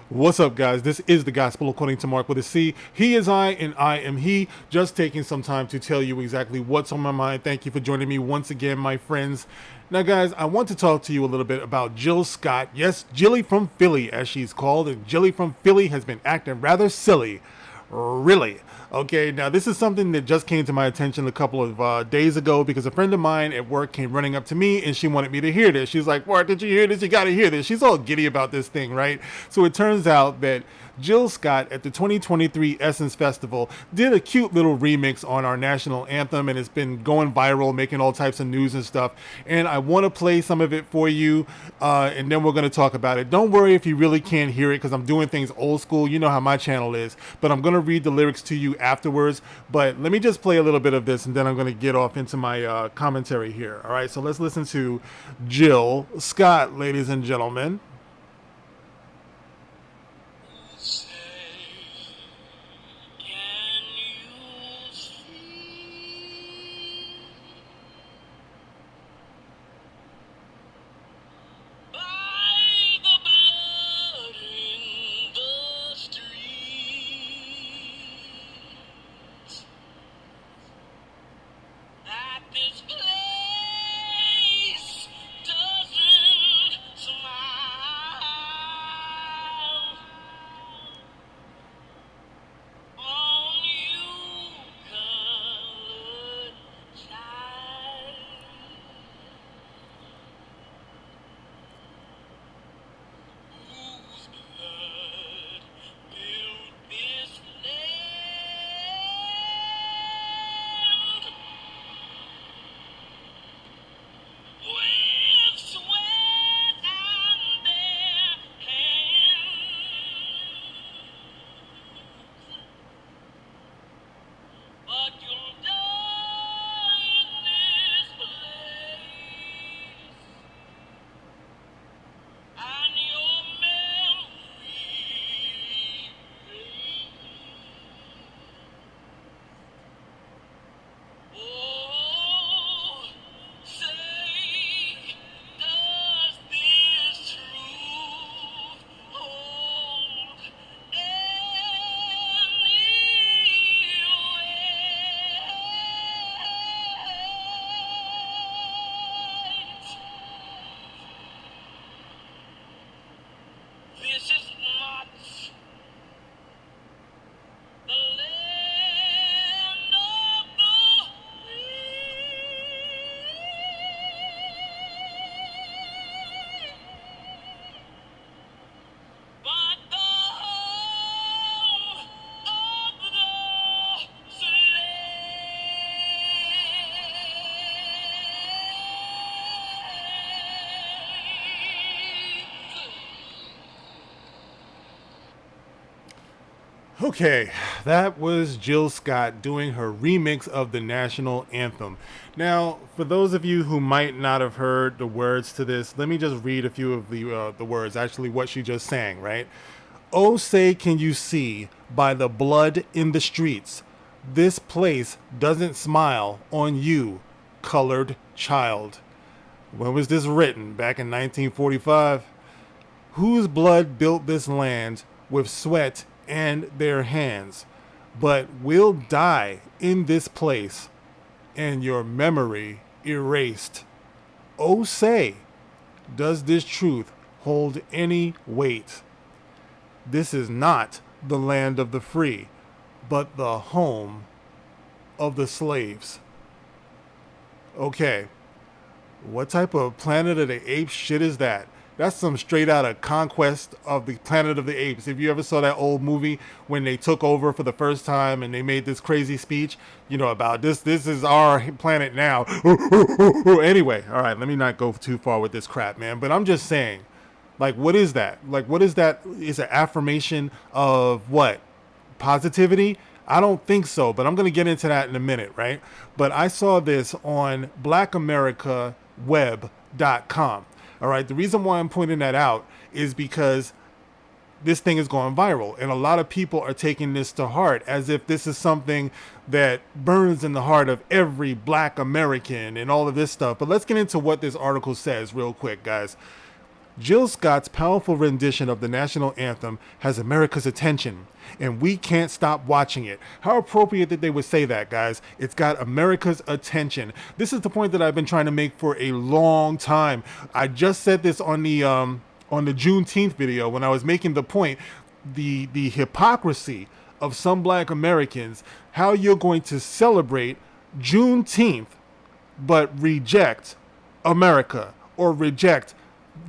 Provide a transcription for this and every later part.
What's up, guys? This is the Gospel according to Mark with a C. He is I, and I am he. Just taking some time to tell you exactly what's on my mind. Thank you for joining me once again, my friends. Now, guys, I want to talk to you a little bit about Jill Scott. Yes, Jilly from Philly, as she's called. And Jilly from Philly has been acting rather silly. Really? Okay, now this is something that just came to my attention a couple of days ago because a friend of mine at work came running up to me and she wanted me to hear this. She's like, "Mark, did you hear this? You gotta hear this." She's all giddy about this thing, right? So it turns out that Jill Scott at the 2023 Essence Festival did a cute little remix on our national anthem, and it's been going viral, making all types of news and stuff. And I want to play some of it for you, and then we're going to talk about it. Don't worry if you really can't hear it because I'm doing things old school. You know how my channel is. But I'm going to read the lyrics to you afterwards. But let me just play a little bit of this, and then I'm going to get off into my commentary here. All right, so let's listen to Jill Scott, ladies and gentlemen. Okay, that was Jill Scott doing her remix of the national anthem. Now, for those of you who might not have heard the words to this, let me just read a few of the words, actually what she just sang, right? "Oh, say can you see by the blood in the streets, this place doesn't smile on you, colored child." When was this written? Back in 1945? Whose blood built this land with sweat and their hands, but will die in this place, and your memory erased. Oh, say, does this truth hold any weight? This is not the land of the free, but the home of the slaves. Okay, what type of Planet of the Apes shit is that? That's some straight out of Conquest of the Planet of the Apes. If you ever saw that old movie when they took over for the first time and they made this crazy speech, you know, about this is our planet now. Anyway, all right, let me not go too far with this crap, man. But I'm just saying, like, what is that? Like, what is that? Is an affirmation of what? Positivity? I don't think so, but I'm going to get into that in a minute, right? But I saw this on blackamericaweb.com. All right, the reason why I'm pointing that out is because this thing is going viral, and a lot of people are taking this to heart as if this is something that burns in the heart of every black American and all of this stuff. But let's get into what this article says real quick, guys. Jill Scott's powerful rendition of the national anthem has America's attention, and we can't stop watching it. How appropriate that they would say that, guys. It's got America's attention. This is the point that I've been trying to make for a long time. I just said this on the Juneteenth video when I was making the point, the hypocrisy of some black Americans, how you're going to celebrate Juneteenth but reject America or reject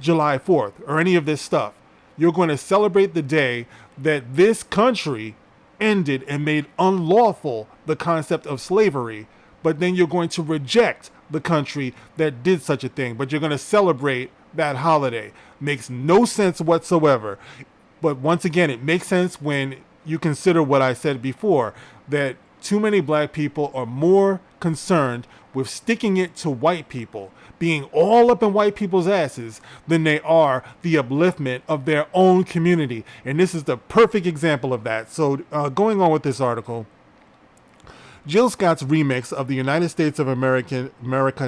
July 4th or any of this stuff. You're going to celebrate the day that this country ended and made unlawful the concept of slavery, but then you're going to reject the country that did such a thing, but you're going to celebrate that holiday. Makes no sense whatsoever. But once again, it makes sense when you consider what I said before, that too many black people are more concerned with sticking it to white people, being all up in white people's asses, than they are the upliftment of their own community. And this is the perfect example of that. So going on with this article, Jill Scott's remix of the United States of America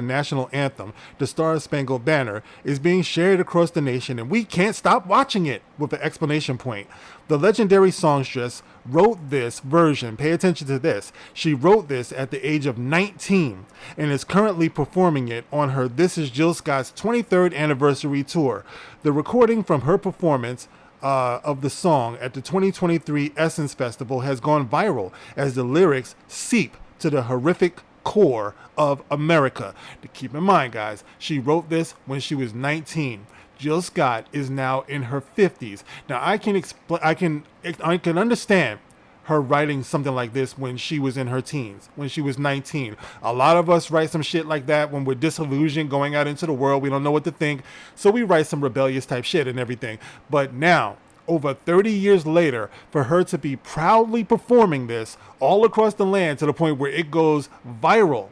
national anthem, The Star-Spangled Banner, is being shared across the nation, and we can't stop watching it, with an exclamation point. The legendary songstress wrote this version, pay attention to this, she wrote this at the age of 19 and is currently performing it on her This Is Jill Scott's 23rd anniversary tour. The recording from her performance of the song at the 2023 Essence Festival has gone viral as the lyrics seep to the horrific core of America. To keep in mind, guys, she wrote this when she was 19. Jill Scott is now in her 50s. Now I can understand her writing something like this when she was in her teens, when she was 19. A lot of us write some shit like that when we're disillusioned, going out into the world. We don't know what to think. So we write some rebellious type shit and everything. But now, over 30 years later, for her to be proudly performing this all across the land to the point where it goes viral,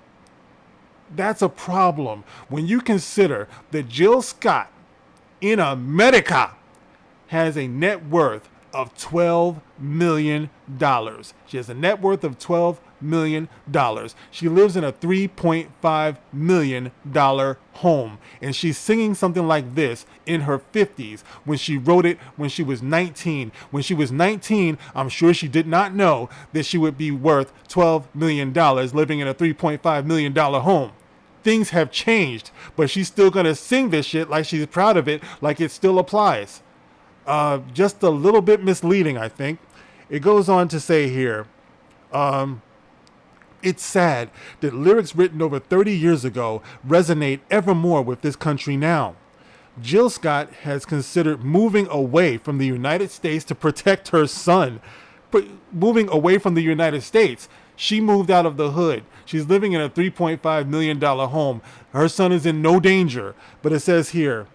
that's a problem. When you consider that Jill Scott in America has a net worth of $12 million. She has a net worth of $12 million. She lives in a $3.5 million home. And she's singing something like this in her 50s when she wrote it when she was 19. When she was 19, I'm sure she did not know that she would be worth $12 million living in a $3.5 million home. Things have changed, but she's still going to sing this shit like she's proud of it, like it still applies. Just a little bit misleading, I think. It goes on to say here, it's sad that lyrics written over 30 years ago resonate ever more with this country now. Jill Scott has considered moving away from the United States to protect her son. Moving away from the United States. She moved out of the hood. She's living in a $3.5 million home. Her son is in no danger. But it says here,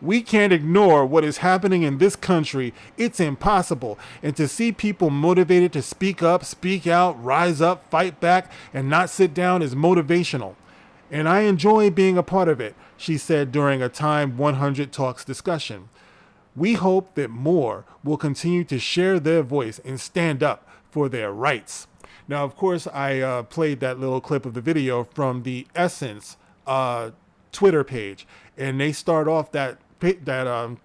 we can't ignore what is happening in this country. It's impossible. And to see people motivated to speak up, speak out, rise up, fight back, and not sit down is motivational. And I enjoy being a part of it, she said during a Time 100 Talks discussion. We hope that more will continue to share their voice and stand up for their rights. Now, of course, I played that little clip of the video from the Essence Twitter page, and they start off that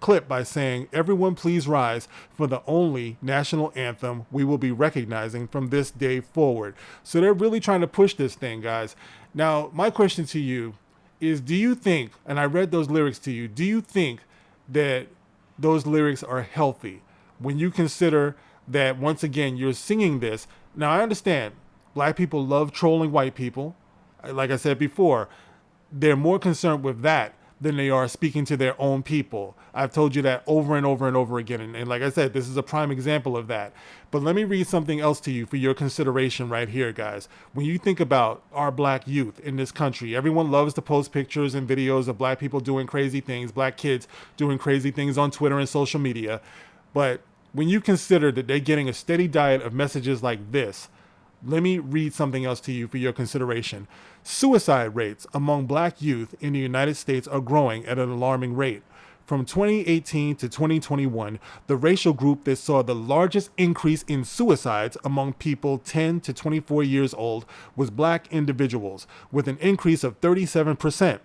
clip by saying, everyone please rise for the only national anthem we will be recognizing from this day forward. So they're really trying to push this thing, guys. Now, my question to you is, do you think, and I read those lyrics to you, do you think that those lyrics are healthy when you consider that, once again, you're singing this? Now, I understand black people love trolling white people. Like I said before, they're more concerned with that than they are speaking to their own people. I've told you that over and over and over again. And like I said, this is a prime example of that. But let me read something else to you for your consideration right here, guys. When you think about our black youth in this country, everyone loves to post pictures and videos of black people doing crazy things, black kids doing crazy things on Twitter and social media. But when you consider that they're getting a steady diet of messages like this, let me read something else to you for your consideration. Suicide rates among black youth in the United States are growing at an alarming rate. From 2018 to 2021, the racial group that saw the largest increase in suicides among people 10 to 24 years old was black individuals, with an increase of 37%.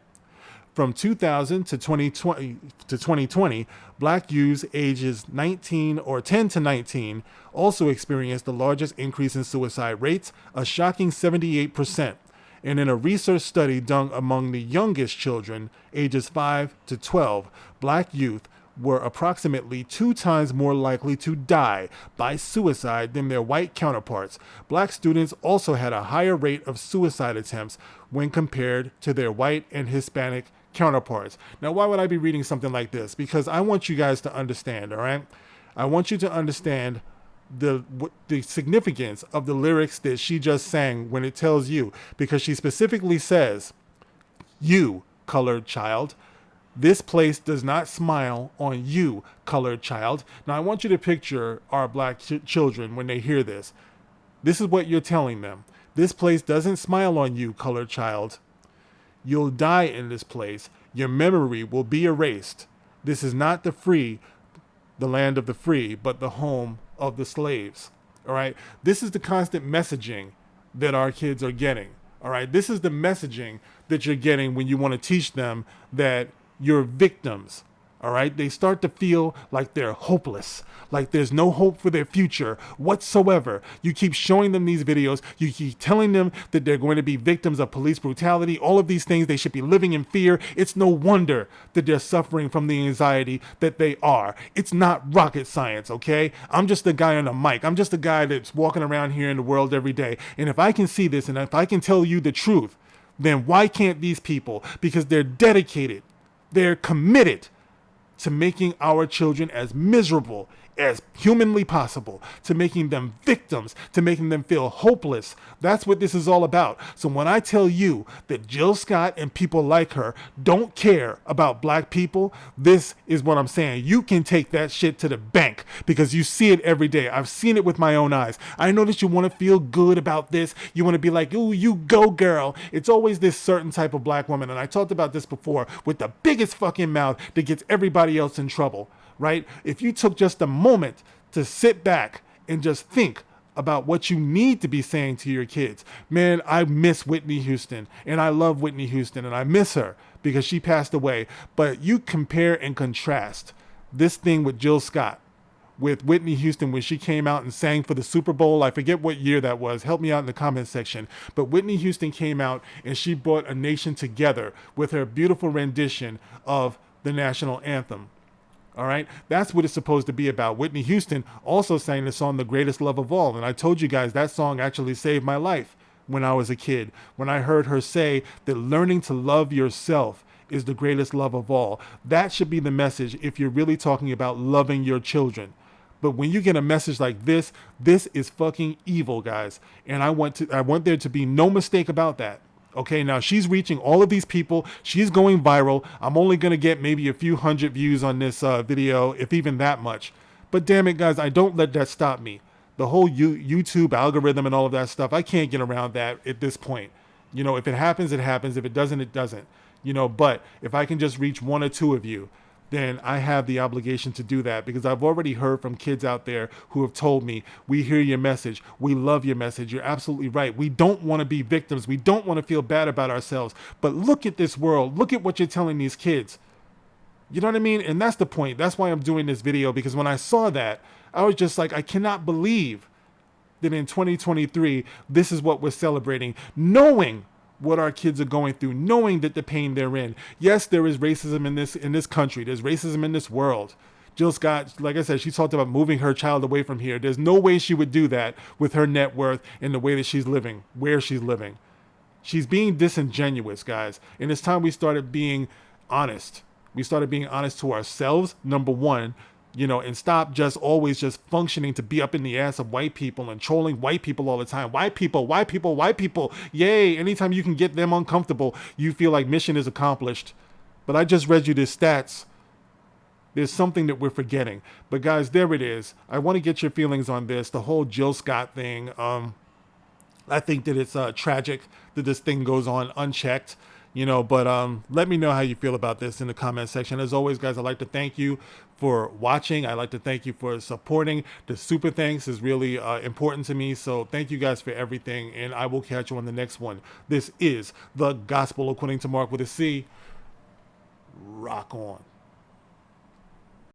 From 2000 to 2020, black youths ages 19 or 10 to 19 also experienced the largest increase in suicide rates, a shocking 78%. And in a research study done among the youngest children, ages 5 to 12, black youth were approximately 2 times more likely to die by suicide than their white counterparts. Black students also had a higher rate of suicide attempts when compared to their white and Hispanic counterparts. Now, why would I be reading something like this? Because I want you guys to understand, all right? I want you to understand the significance of the lyrics that she just sang when it tells you, because she specifically says, "You, colored child, this place does not smile on you, colored child." Now, I want you to picture our black children when they hear this. This is what you're telling them. This place doesn't smile on you, colored child. You'll die in this place. Your memory will be erased. This is not the land of the free, but the home of the slaves. All right. This is the constant messaging that our kids are getting. All right. This is the messaging that you're getting when you want to teach them that you're victims. All right. They start to feel like they're hopeless, like there's no hope for their future whatsoever. You keep showing them these videos. You keep telling them that they're going to be victims of police brutality, all of these things. They should be living in fear. It's no wonder that they're suffering from the anxiety that they are. It's not rocket science, okay? I'm just the guy on the mic. I'm just the guy that's walking around here in the world every day. And if I can see this and if I can tell you the truth, then why can't these people? Because they're dedicated. They're committed to making our children as miserable as humanly possible, to making them victims, to making them feel hopeless. That's what this is all about. So when I tell you that Jill Scott and people like her don't care about black people, this is what I'm saying. You can take that shit to the bank because you see it every day. I've seen it with my own eyes. I know that you want to feel good about this. You want to be like, ooh, you go girl. It's always this certain type of black woman. And I talked about this before, with the biggest fucking mouth that gets everybody else in trouble. Right? If you took just a moment to sit back and just think about what you need to be saying to your kids. Man, I miss Whitney Houston, and I love Whitney Houston, and I miss her because she passed away. But you compare and contrast this thing with Jill Scott, with Whitney Houston when she came out and sang for the Super Bowl. I forget what year that was. Help me out in the comment section. But Whitney Houston came out and she brought a nation together with her beautiful rendition of the national anthem. All right, that's what it's supposed to be about. Whitney Houston also sang the song "The Greatest Love of All," and I told you guys that song actually saved my life when I was a kid. When I heard her say that learning to love yourself is the greatest love of all. That should be the message if you're really talking about loving your children. But when you get a message like this is fucking evil, guys. And I want there to be no mistake about that. Okay, now she's reaching all of these people. She's going viral. I'm only going to get maybe a few hundred views on this video, if even that much. But damn it, guys, I don't let that stop me. The whole YouTube algorithm and all of that stuff, I can't get around that at this point. You know, if it happens, it happens. If it doesn't, it doesn't. You know, but if I can just reach 1 or 2 of you, then I have the obligation to do that, because I've already heard from kids out there who have told me, we hear your message. We love your message. You're absolutely right. We don't want to be victims. We don't want to feel bad about ourselves. But look at this world. Look at what you're telling these kids. You know what I mean? And that's the point. That's why I'm doing this video, because when I saw that, I was just like, I cannot believe that in 2023, this is what we're celebrating, knowing what our kids are going through, knowing that the pain they're in. Yes, there is racism in this country. There's racism in this world. Jill Scott, like I said, she talked about moving her child away from here. There's no way she would do that with her net worth and the way that she's living, where she's living. She's being disingenuous, guys. And it's time we started being honest. We started being honest to ourselves, number one, you know, and stop just always just functioning to be up in the ass of white people and trolling white people all the time. White people, white people, white people. Yay. Anytime you can get them uncomfortable, you feel like mission is accomplished. But I just read you the stats. There's something that we're forgetting. But guys, there it is. I want to get your feelings on this, the whole Jill Scott thing. I think that it's tragic that this thing goes on unchecked. You know, but let me know how you feel about this in the comment section. As always, guys, I'd like to thank you for watching. I'd like to thank you for supporting. The super thanks is really important to me. So thank you guys for everything, and I will catch you on the next one. This is The Gospel According to Mark with a C. rock on.